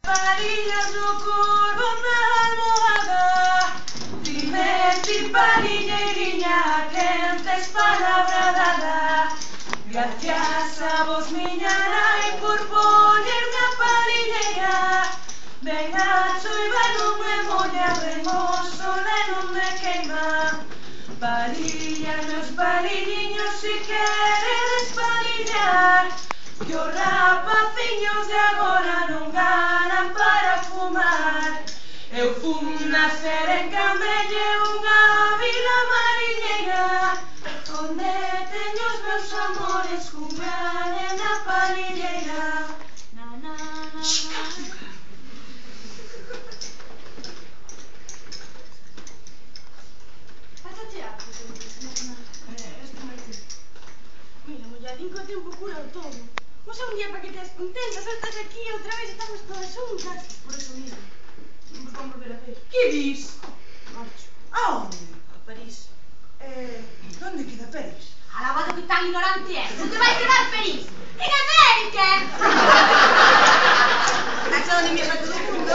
Varillas no corvo na almohada, dime ti pariñeiriña, quen tes palabra dada. Gracias a vos miña nai por poñerme a pariñeira. Ven a choiva non me molla, ven o sol e non me queima. Parillas meus pariñiños si queredes parillar, que os rapaciños de agora non ganan para fumar. Eu fun nacer en Camelle, unha vila mariñeira, onde teño os meus amores, cumbian e na palilleira. Pásate a mira, molladín co tempo cura o todo. Vos un día para que teas contentas, saltas aquí e outra vez estamos todas xuntas. Por eso mismo, non vos vamos volver a ver. Que dis? Marcho. Aonde? A París. Onde queda París? Alabado que tan ignorante é. Non te vai quedar París. En América. Mas onde me va todo o mundo?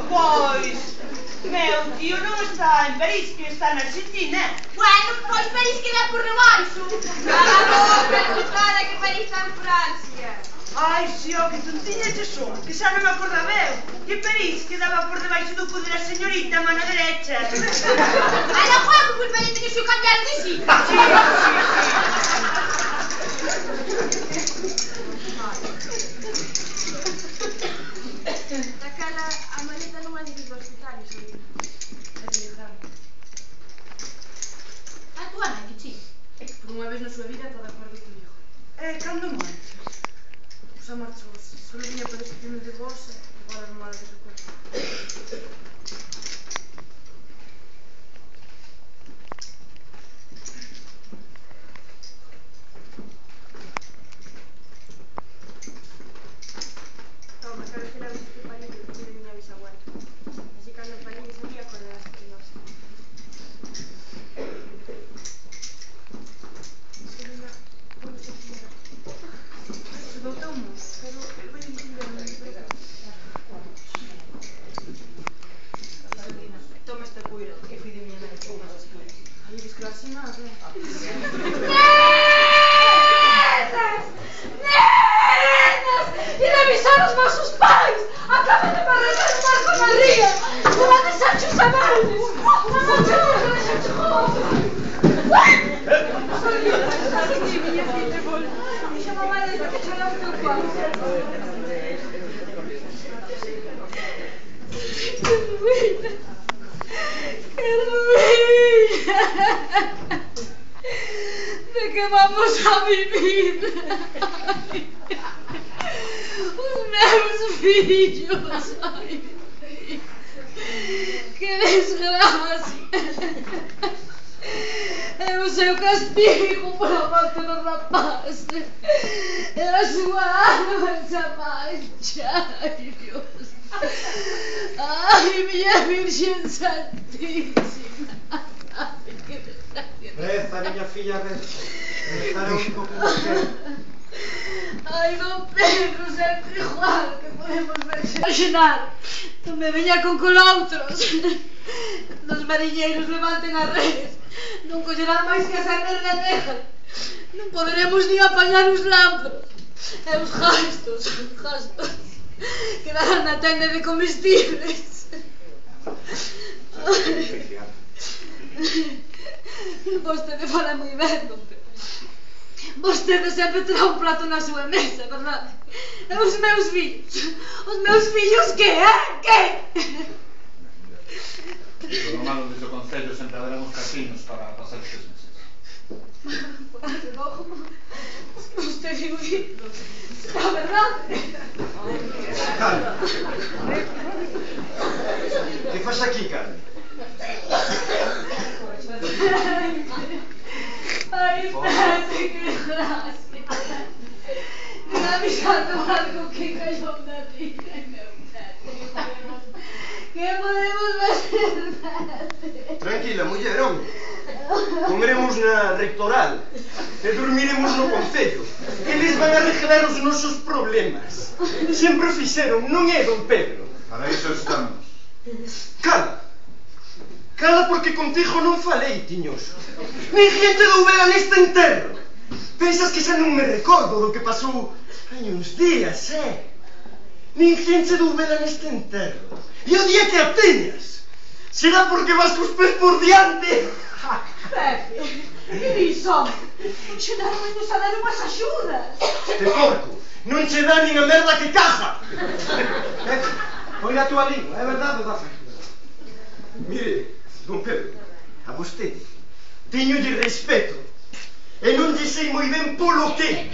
Pois, meu tío non está en París, que está na Argentina. Bueno, pois París queda por debaixo. Cala a boca, putada, que París está en Francia. Ai, xo, que tontiña che son, que xa non me acordaba eu. Que París quedaba por debaixo do cu de la señorita, mano derecha. Ala, juego, por París que se cambiar de sitio. Daquela, a maleta non é de ir ao hospital, Isolina. É de viajar. A tua nai, que chi? Por unha vez na súa vida está de acordo comigo. Cando marcha? Xa marchou, só viña para despedirme de vos e agora non vale de recuerdo. Toma, quero que leves este palillo que de miña bisabuela. Así cando o palillo se mía acordarás de nós. Isolina, como se quiera. Se voltamos, pero eu vou entender, non me preocupes. Isolina, toma esta cuira, que fui de miña nai con as escuras. Aí ves que así nada, Nenas! Nenas! E de avisar os vosos pais! Acaban de barrenar o barco na ría! Non a deixarche os amarles! Non a deixarche joder! Estás aquí, miña filla, bolo. Deixa mamá desde que chora o teu cuarto. Que ruína! Que ruína! De que vamos a vivir? Os meus fillos! Ai, que desgracia! É o seu castigo por a morte do rapaz. É a súa alma esa mancha. Ai, Dios. Ai, miña Virgen Santísima. Ai, que desgracia. Reza, miña filla, reza. Rezar é o único que nos queda. Ai, don Pedro, sempre igual, que podemos verse imaginar. Non me veña con coloutros. Nos mariñeiros levanten as redes. Non collerán máis que a merda negra. Non poderemos nin apañar os lámparos. E os gastos. Quedarán na tenda de comestibles. Vostede fala moi ben, don Pedro. Vostede sempre terá un prato na súa mesa, verdade? E os meus fillos que, que? Polo malo desde o Concello sempre haberán os casinos para pasar estes meses. Usted digo será verdade? Que faz aquí, Carmen? Ai, espérate, que desgracia. Me avisando algo que cayó na vida, meu neto. Que podemos fazer? Tranquila, mullerón. Comeremos na rectoral e dormiremos no concello. Eles van a arreglar os nosos problemas. Sempre o fixeron, non é, don Pedro? Para iso estamos. Cala. Cala porque contigo non falei, tiñoso. Ninguén te dou vela neste enterro. Pensas que xa non me recordo do que pasou hai uns días, Ninguén te dou vela neste enterro. E o día que a teñas será porque vas cos pés por diante. Pepe, que dixo? Xenaro vai nos a dar unhas axudas. Este porco non che dá nin a merda que caja. Oira a túa lingua, é verdade, da fe. Mire, don Pedro, a vostede teñolle respeto e non lle sei moi ben polo que,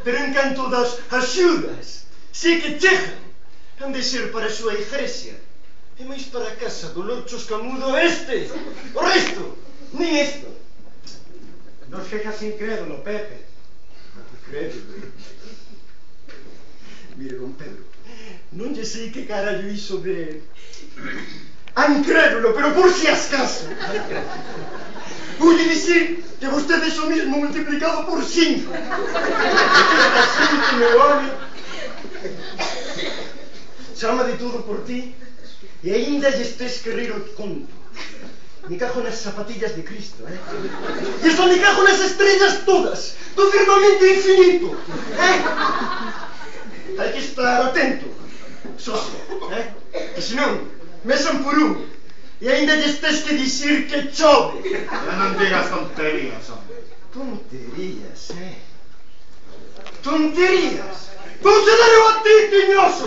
pero en canto das axudas sei que chejan, han de ser para a súa igrexa e máis para a casa do Lord Choscamudo este. O resto, nin isto. Non queixas incrédulo, Pepe. Incrédulo. Mire, don Pedro, non lle sei que carallo iso de... incrédulo, pero por si acaso. Voulle dicir que vostede é o mismo multiplicado por 5. Meu home chama de todo por ti e aínda lle estés que rir o conto. Me cajo nas zapatillas de Cristo, E hasta me cajo nas estrellas todas do firmamento infinito, Hai que estar atento, socio, Que senón, mesan por un e aínda lle estés que dicir que chove. Ya non digas tonterías, hombre. Tonterías, Tonterías. Vouche dar eu a ti, tiñoso,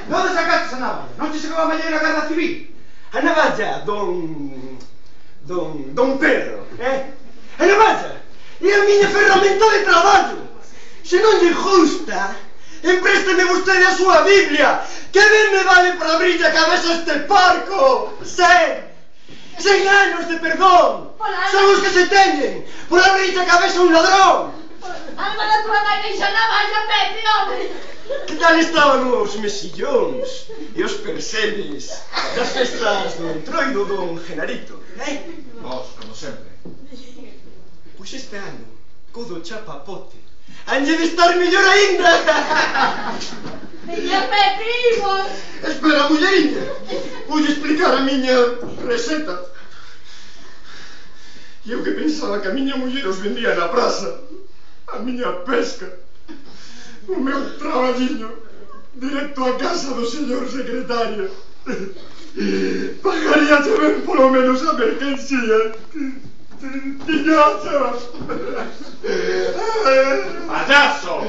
Non sacaste a navalla? Non te chegou a malleira a Garda Civil? A navalla, don Pedro, A navalla é a miña ferramenta de traballo. Se non lle gusta, emprésteme vostede a súa Biblia, que ben me vale para abrir a cabeza este porco. 100 anos de perdón son os que se teñen por abrir a cabeza un ladrón. Alma da tua nai deixa na valla, Pepe, home. Que tal estaban os mesillóns e os perseles das festas do entroido don Genarito, Vos, como sempre. Pois este ano, codo chapapote, han de estar mellor aínda. Veña, Pepe, imos. Espera, mulleriña, voulle explicar a miña receta. Eu que pensaba que a miña muller os vendía na praza, a miña pesca, o meu traballiño, directo a casa do señor secretario. Pagaríache ben polo menos a mercancía. Tiñoso! ¡Payaso!